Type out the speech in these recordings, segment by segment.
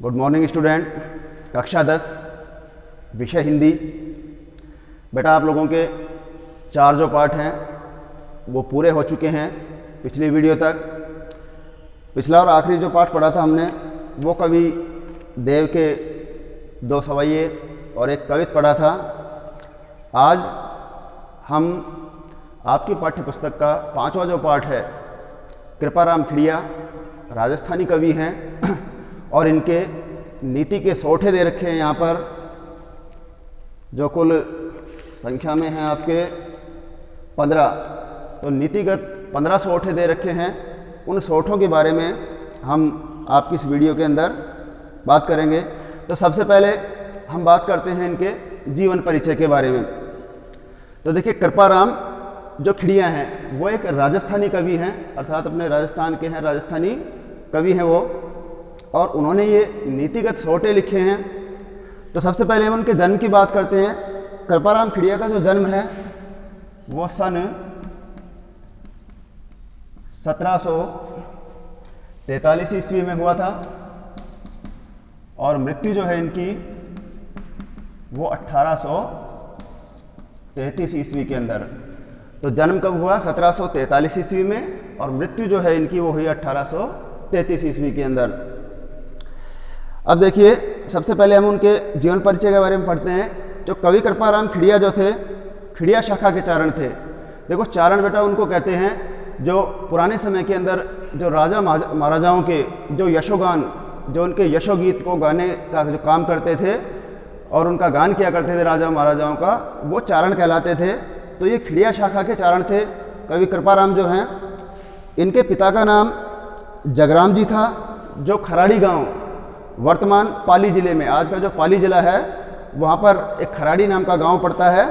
Good morning student. कक्षा 10 विषय हिंदी। बेटा आप लोगों के 4 जो पाठ हैं वो पूरे हो चुके हैं पिछली वीडियो तक। पिछला और आखिरी जो पाठ पढ़ा था हमने वो कवि देव के 2 सवैये और एक कवित पढ़ा था। आज हम आपकी पाठ्य पुस्तक का 5वां जो पाठ है, कृपाराम खिड़िया राजस्थानी कवि हैं और इनके नीति के सोठे दे रखे हैं यहाँ पर, जो कुल संख्या में हैं आपके 15। तो नीतिगत 15 सोठे दे रखे हैं। उन सोठों के बारे में हम आपकी इस वीडियो के अंदर बात करेंगे। तो सबसे पहले हम बात करते हैं इनके जीवन परिचय के बारे में। तो देखिए, कृपाराम जो खिड़िया हैं वो एक राजस्थानी कवि हैं, अर्थात अपने राजस्थान के हैं, राजस्थानी कवि हैं वो, और उन्होंने ये नीतिगत सोटे लिखे हैं। तो सबसे पहले हम उनके जन्म की बात करते हैं। कृपाराम खिड़िया का जो जन्म है वो सन 1743 ईस्वी में हुआ था और मृत्यु जो है इनकी वो 1833 ईस्वी के अंदर। तो जन्म कब हुआ? 1743 ईस्वी में, और मृत्यु जो है इनकी वो हुई 1833 ईस्वी के अंदर। अब देखिए, सबसे पहले हम उनके जीवन परिचय के बारे में पढ़ते हैं। जो कवि कृपाराम खिड़िया जो थे, खिड़िया शाखा के चारण थे। देखो, चारण बेटा उनको कहते हैं जो पुराने समय के अंदर जो राजा महाराजाओं के जो यशोगान, जो उनके यशोगीत को गाने का जो काम करते थे और उनका गान किया करते थे राजा महाराजाओं का, वो चारण कहलाते थे। तो ये खिड़िया शाखा के चारण थे कवि कृपाराम जो हैं। इनके पिता का नाम जगराम जी था, जो खराड़ी गांव, वर्तमान पाली जिले में, आज का जो पाली जिला है वहाँ पर एक खराड़ी नाम का गांव पड़ता है।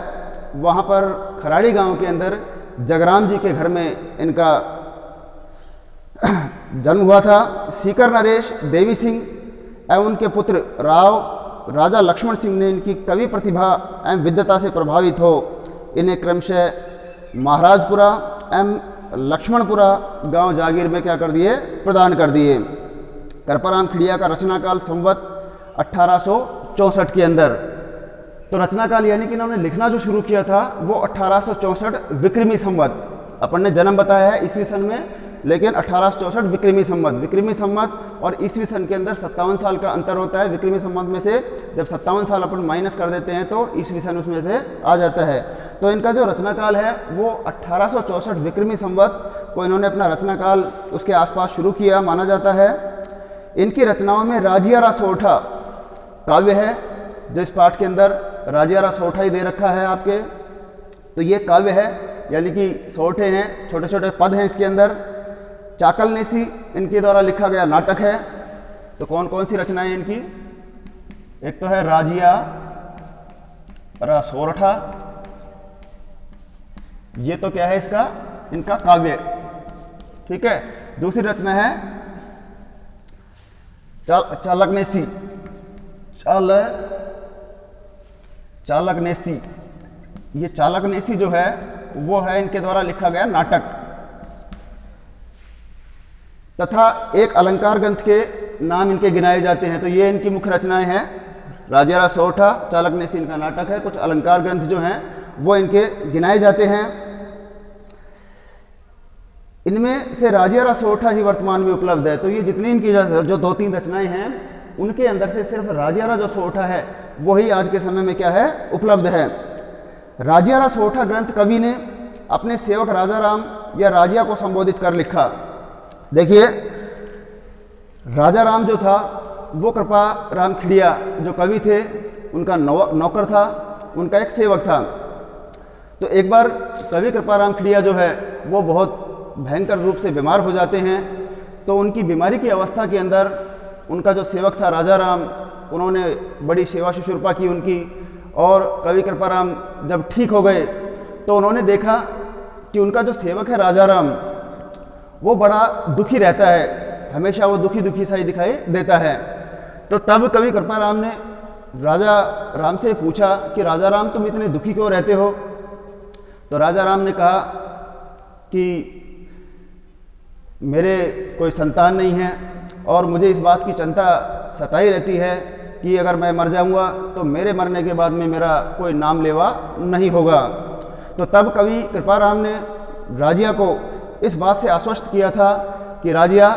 वहाँ पर खराड़ी गांव के अंदर जगराम जी के घर में इनका जन्म हुआ था। सीकर नरेश देवी सिंह एवं उनके पुत्र राजा लक्ष्मण सिंह ने इनकी कवि प्रतिभा एवं विद्वता से प्रभावित हो इन्हें क्रमशः महाराजपुरा एवं लक्ष्मणपुरा गांव जागीर में क्या कर दिए? प्रदान कर दिए। कृपाराम खिड़िया का रचनाकाल संवत 1864 के अंदर। तो रचनाकाल यानी कि इन्होंने लिखना जो शुरू किया था वो 1864 विक्रमी संवत। अपन ने जन्म बताया है ईस्वी सन में, लेकिन 1864 विक्रमी संवत। विक्रमी संवत और ईस्वी सन के अंदर 57 साल का अंतर होता है। विक्रमी संवत में से जब 57 साल अपन माइनस कर देते हैं तो ईस्वी सन उसमें से आ जाता है। तो इनका जो रचनाकाल है वो 1864 विक्रमी संवत को इन्होंने अपना रचनाकाल उसके आसपास शुरू किया माना जाता है। इनकी रचनाओं में राजियारा सोठा काव्य है, जो इस पाठ के अंदर राजियारा सोठा ही दे रखा है आपके। तो ये काव्य है, यानी कि सोठे हैं, छोटे छोटे पद हैं इसके अंदर। चाकलनेसी इनके द्वारा लिखा गया नाटक है। तो कौन कौन सी रचनाएं इनकी? एक तो है राजियारा सोरठा, ये तो क्या है इसका? इनका काव्य, ठीक है। दूसरी रचना है चालकनेसी। चालकनेसी, ये चालकनेसी जो है वो है इनके द्वारा लिखा गया नाटक। तथा एक अलंकार ग्रंथ के नाम इनके गिनाए जाते हैं। तो ये इनकी मुख्य रचनाएं हैं। राजियारा सोठा, चालकनेसी इनका नाटक है। कुछ अलंकार ग्रंथ जो हैं वो इनके गिनाए जाते हैं। इनमें से राजियारा सोठा ही वर्तमान में उपलब्ध है। तो ये जितनी इनकी जो 2-3 रचनाएं हैं उनके अंदर से सिर्फ राजियारा जो सोठा है वही आज के समय में क्या है? उपलब्ध है। राजियारा सोठा ग्रंथ कवि ने अपने सेवक राजा राम या राजिया को संबोधित कर लिखा। देखिए, राजा राम जो था वो कृपाराम खिड़िया जो कवि थे उनका नौकर था, उनका एक सेवक था। तो एक बार कवि कृपाराम खिड़िया जो है वो बहुत भयंकर रूप से बीमार हो जाते हैं। तो उनकी बीमारी की अवस्था के अंदर उनका जो सेवक था राजा राम, उन्होंने बड़ी सेवा शुश्रूषा की उनकी। और कवि कृपाराम जब ठीक हो गए तो उन्होंने देखा कि उनका जो सेवक है राजा राम वो बड़ा दुखी रहता है, हमेशा वो दुखी दुखी सा ही दिखाई देता है। तो तब कवि कृपाराम ने राजा राम से पूछा कि राजा राम तुम इतने दुखी क्यों रहते हो? तो राजा राम ने कहा कि मेरे कोई संतान नहीं है और मुझे इस बात की चिंता सताई रहती है कि अगर मैं मर जाऊंगा तो मेरे मरने के बाद में मेरा कोई नाम लेवा नहीं होगा। तो तब कवि कृपाराम ने राजिया को इस बात से आश्वस्त किया था कि राजिया,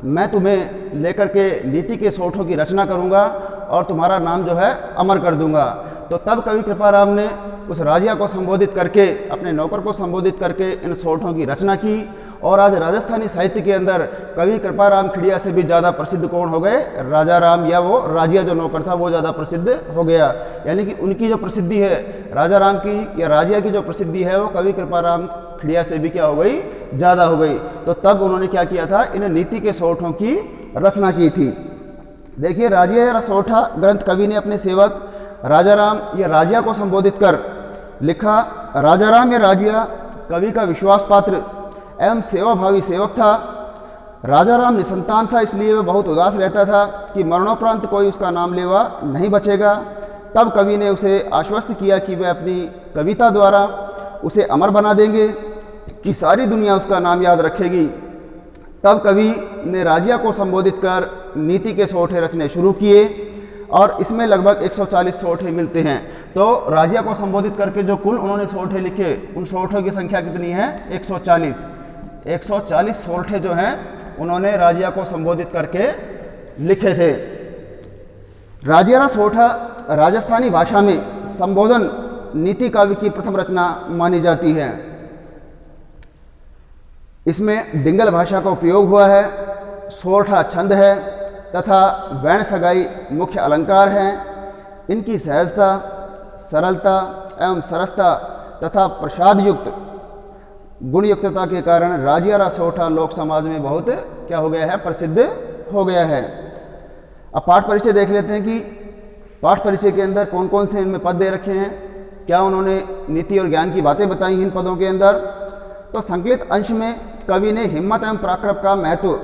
मैं तुम्हें लेकर के नीति के सोठों की रचना करूंगा और तुम्हारा नाम जो है अमर कर दूंगा। तो तब कवि कृपाराम ने उस राजिया को संबोधित करके, अपने नौकर को संबोधित करके इन सोठों की रचना की। और आज राजस्थानी साहित्य के अंदर कवि कृपाराम खिड़िया से भी ज़्यादा प्रसिद्ध कौन हो गए? राजा राम, या वो राजिया जो नौकर था वो ज़्यादा प्रसिद्ध हो गया। यानी कि उनकी जो प्रसिद्धि है राजा राम की या राजिया की जो प्रसिद्धि है वो कवि कृपाराम खिड़िया से भी क्या हो गई? ज़्यादा हो गई। तो तब उन्होंने क्या किया था? इन नीति के सोठों की रचना की थी। देखिए, राजिया या रसोठा ग्रंथ कवि ने अपने सेवक राजा राम या राजिया को संबोधित कर लिखा। राजा राम या राजिया कवि का विश्वास पात्र एवं सेवाभावी सेवक था। राजा राम निसंतान था, इसलिए वह बहुत उदास रहता था कि मरणोपरांत कोई उसका नाम लेवा नहीं बचेगा। तब कवि ने उसे आश्वस्त किया कि वह अपनी कविता द्वारा उसे अमर बना देंगे, कि सारी दुनिया उसका नाम याद रखेगी। तब कवि ने राजिया को संबोधित कर नीति के सोठे रचने शुरू किए और इसमें लगभग 140 सोठे मिलते हैं। तो राजिया को संबोधित करके जो कुल उन्होंने सोठे लिखे, उन सोठों की संख्या कितनी है? 140। 140 सोठे जो हैं उन्होंने राजिया को संबोधित करके लिखे थे। राजिया रा सोठा राजस्थानी भाषा में संबोधन नीति काव्य की प्रथम रचना मानी जाती है। इसमें डिंगल भाषा का उपयोग हुआ है, सोरठा छंद है तथा वैण सगाई मुख्य अलंकार हैं। इनकी सहजता, सरलता एवं सरसता तथा प्रसाद युक्त गुणयुक्तता के कारण राजिया रा सोठा लोक समाज में बहुत क्या हो गया है? प्रसिद्ध हो गया है। अब पाठ परिचय देख लेते हैं कि पाठ परिचय के अंदर कौन कौन से इनमें पद दे रखे हैं, क्या उन्होंने नीति और ज्ञान की बातें बताई इन पदों के अंदर। तो संकलित अंश में कवि ने हिम्मत एवं पराक्रम का महत्व,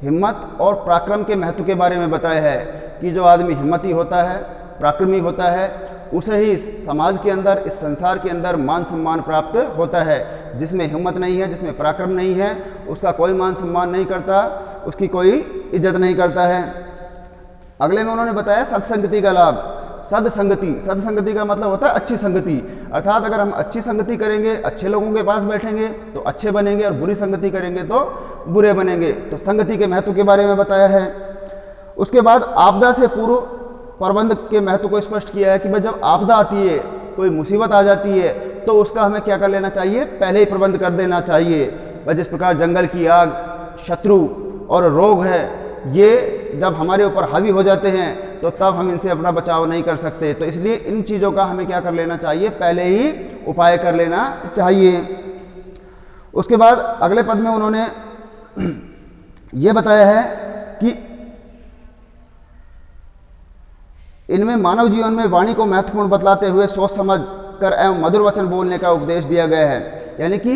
हिम्मत और पराक्रम के महत्व के बारे में बताया है कि जो आदमी हिम्मती होता है, पराक्रमी होता है, उसे ही इस समाज के अंदर, इस संसार के अंदर मान सम्मान प्राप्त होता है। जिसमें हिम्मत नहीं है, जिसमें पराक्रम नहीं है, उसका कोई मान सम्मान नहीं करता, उसकी कोई इज्जत नहीं करता है। अगले में उन्होंने बताया सत्संगति का लाभ। सदसंगति, सदसंगति का मतलब होता है अच्छी संगति, अर्थात अगर हम अच्छी संगति करेंगे, अच्छे लोगों के पास बैठेंगे तो अच्छे बनेंगे और बुरी संगति करेंगे तो बुरे बनेंगे। तो संगति के महत्व के बारे में बताया है। उसके बाद आपदा से पूर्व प्रबंध के महत्व को स्पष्ट किया है कि भाई जब आपदा आती है, कोई मुसीबत आ जाती है, तो उसका हमें क्या कर लेना चाहिए? पहले ही प्रबंध कर देना चाहिए। भाई जिस प्रकार जंगल की आग, शत्रु और रोग है, ये जब हमारे ऊपर हावी हो जाते हैं तो तब हम इनसे अपना बचाव नहीं कर सकते। तो इसलिए इन चीज़ों का हमें क्या कर लेना चाहिए? पहले ही उपाय कर लेना चाहिए। उसके बाद अगले पद में उन्होंने ये बताया है कि इनमें मानव जीवन में वाणी को महत्वपूर्ण बतलाते हुए सोच समझ कर एवं मधुर वचन बोलने का उपदेश दिया गया है। यानी कि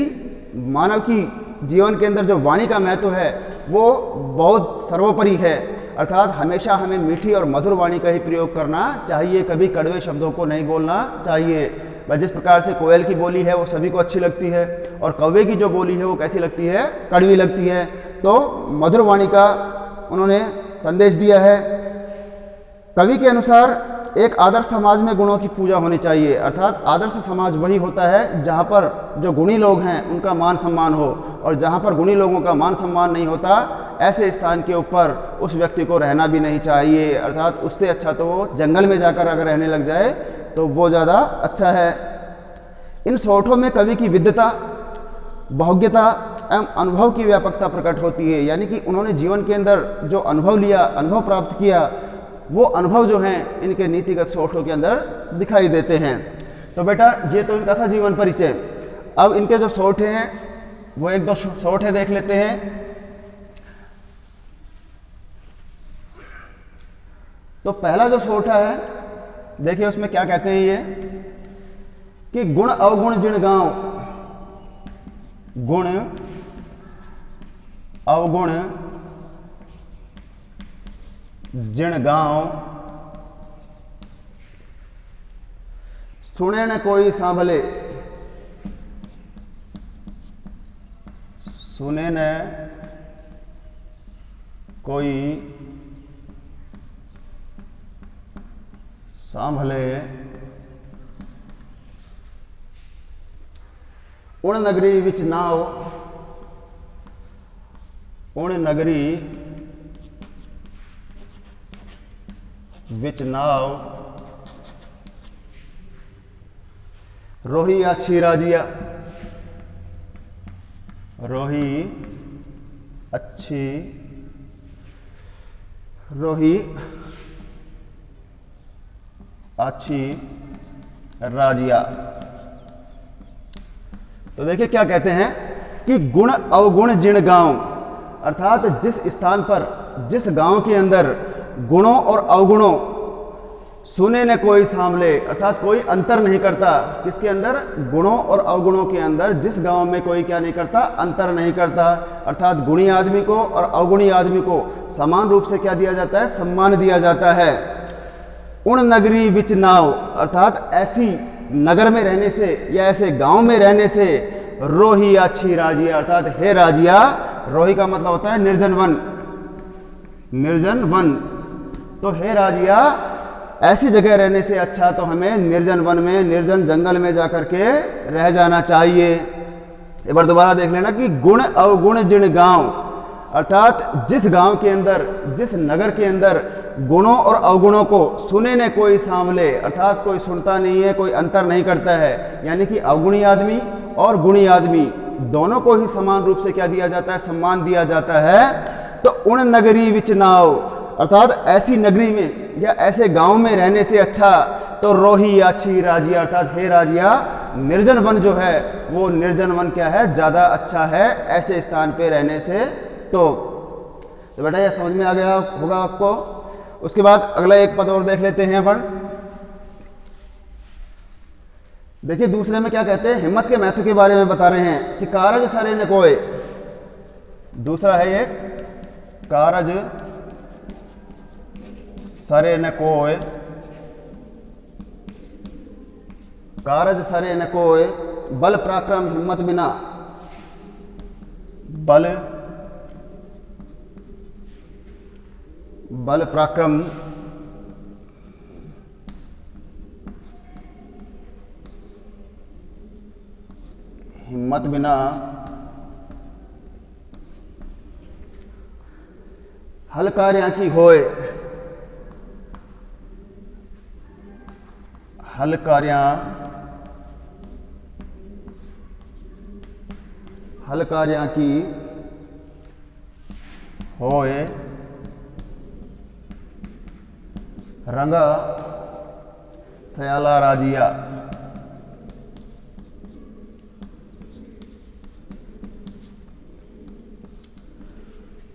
मानव की जीवन के अंदर जो वाणी का महत्व है वो बहुत सर्वोपरि है, अर्थात हमेशा हमें मीठी और मधुर वाणी का ही प्रयोग करना चाहिए, कभी कड़वे शब्दों को नहीं बोलना चाहिए। बस जिस प्रकार से कोयल की बोली है वो सभी को अच्छी लगती है और कौवे की जो बोली है वो कैसी लगती है? कड़वी लगती है। तो मधुर वाणी का उन्होंने संदेश दिया है। कवि के अनुसार एक आदर्श समाज में गुणों की पूजा होनी चाहिए, अर्थात आदर्श समाज वही होता है जहाँ पर जो गुणी लोग हैं उनका मान सम्मान हो, और जहाँ पर गुणी लोगों का मान सम्मान नहीं होता, ऐसे स्थान के ऊपर उस व्यक्ति को रहना भी नहीं चाहिए। अर्थात उससे अच्छा तो वो जंगल में जाकर अगर रहने लग जाए तो वो ज़्यादा अच्छा है। इन सोठों में कवि की विद्वता, बहुज्ञता एवं अनुभव की व्यापकता प्रकट होती है। यानी कि उन्होंने जीवन के अंदर जो अनुभव लिया, अनुभव प्राप्त किया, वो अनुभव जो हैं इनके नीतिगत सोठों के अंदर दिखाई देते हैं। तो बेटा ये तो इनका था जीवन परिचय। अब इनके जो सोठे हैं वो एक दो सोठे देख लेते हैं। तो पहला जो सोठा है देखिए उसमें क्या कहते हैं ये कि गुण अवगुण जिण गांव, गुण अवगुण जिण गांव, सुने न कोई सांभले, सुने न कोई सांभले उन नगरी विच नाव, उन नगरी विच नाव, रोही अच्छी राजिया, रोही अच्छी, रोही अच्छी राजिया। तो देखिए क्या कहते हैं कि गुण अवगुण जिण गांव, अर्थात जिस स्थान पर, जिस गांव के अंदर गुणों और अवगुणों सुने न कोई सामले, अर्थात कोई अंतर नहीं करता, किसके अंदर, गुणों और अवगुणों के अंदर, जिस गांव में कोई क्या नहीं करता, अंतर नहीं करता, अर्थात गुणी आदमी को और अवगुणी आदमी को समान रूप से क्या दिया जाता है, सम्मान दिया जाता है। उन नगरी विच नाव, अर्थात ऐसी नगर में रहने से या ऐसे गांव में रहने से, रोही अच्छी राजिया, अर्थात हे राजिया, रोही का मतलब होता है निर्जन वन, निर्जन वन, तो हे राजिया ऐसी जगह रहने से अच्छा तो हमें निर्जन वन में, निर्जन जंगल में जाकर के रह जाना चाहिए। एक बार दोबारा देख लेना कि गुण अवगुण जिण गांव, अर्थात जिस गांव के अंदर, जिस नगर के अंदर गुणों और अवगुणों को सुने न कोई सामले, अर्थात कोई सुनता नहीं है, कोई अंतर नहीं करता है, यानी कि अवगुणी आदमी और गुणी आदमी दोनों को ही समान रूप से क्या दिया जाता है, सम्मान दिया जाता है। तो उन नगरी विच नाव, अर्थात ऐसी नगरी में या ऐसे गांव में रहने से अच्छा तो रोही अच्छी राजिया, अर्थात हे राजिया निर्जन वन जो है वो निर्जन वन क्या है, ज़्यादा अच्छा है ऐसे स्थान पे रहने से। तो बेटा ये समझ में आ गया होगा आपको। उसके बाद अगला एक पद और देख लेते हैं अपन। देखिए दूसरे में क्या कहते हैं, हिम्मत के महत्व के बारे में बता रहे हैं कि कारज सरे न कोय, दूसरा है ये कारज सरे न कोय, कारज सरे न कोय, बल पराक्रम हिम्मत बिना, बल पराक्रम हिम्मत बिना हल कार्या की होए, हल कार्या, हल कार्या की होए, रंगा सयाला राजिया।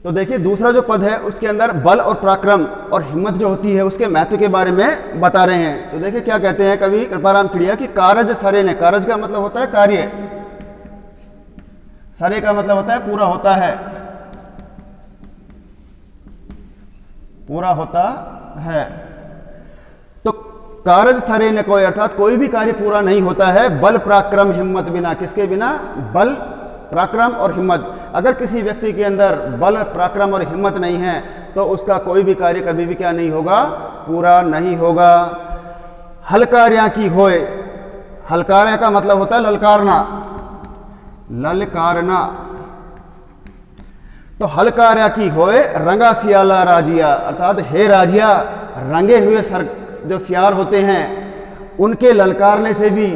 तो देखिए दूसरा जो पद है उसके अंदर बल और पराक्रम और हिम्मत जो होती है उसके महत्व के बारे में बता रहे हैं। तो देखिए क्या कहते हैं कवि कृपाराम खिड़िया कि कारज सरे ने, कारज का मतलब होता है कार्य, सरे का मतलब होता है पूरा होता है, पूरा होता है। तो कारज सरे न कोई, अर्थात कोई भी कार्य पूरा नहीं होता है बल पराक्रम हिम्मत बिना, किसके बिना, बल पराक्रम और हिम्मत। अगर किसी व्यक्ति के अंदर बल पराक्रम और हिम्मत नहीं है तो उसका कोई भी कार्य कभी भी क्या नहीं होगा, पूरा नहीं होगा। हलकार्या की होए, हलकार्या का मतलब होता है ललकारना, ललकारना। तो हलकार्या की होए रंगा सियाला राजिया, अर्थात हे राजिया रंगे हुए सर जो सियार होते हैं उनके ललकारने से भी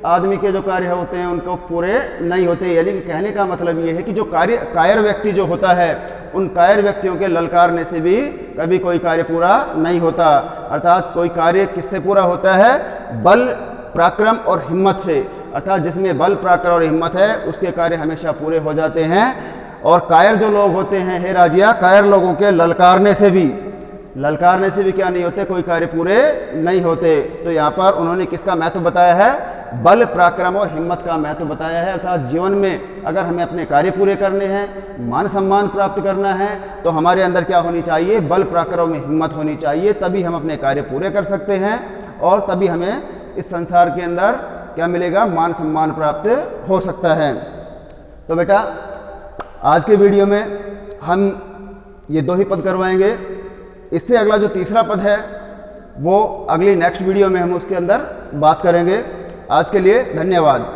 आदमी के जो कार्य होते हैं उनको पूरे नहीं होते। यानी कि कहने का मतलब ये है कि जो कायर व्यक्ति जो होता है उन कायर व्यक्तियों के ललकारने से भी कभी कोई कार्य पूरा नहीं होता। अर्थात कोई कार्य किससे पूरा होता है, बल पराक्रम और हिम्मत से, अर्थात जिसमें बल पराक्रम और हिम्मत है उसके कार्य हमेशा पूरे हो जाते हैं। और कायर जो लोग होते हैं हे राजिया, कायर लोगों के ललकारने से भी क्या नहीं होते, कोई कार्य पूरे नहीं होते। तो यहाँ पर उन्होंने किसका महत्व बताया है, बल पराक्रम और हिम्मत का महत्व बताया है। अर्थात जीवन में अगर हमें अपने कार्य पूरे करने हैं, मान सम्मान प्राप्त करना है तो हमारे अंदर क्या होनी चाहिए, बल पराक्रम में हिम्मत होनी चाहिए, तभी हम अपने कार्य पूरे कर सकते हैं और तभी हमें इस संसार के अंदर क्या मिलेगा, मान सम्मान प्राप्त हो सकता है। तो बेटा आज के वीडियो में हम ये 2 ही पद करवाएंगे। इससे अगला जो तीसरा पद है वो अगली नेक्स्ट वीडियो में हम उसके अंदर बात करेंगे। आज के लिए धन्यवाद।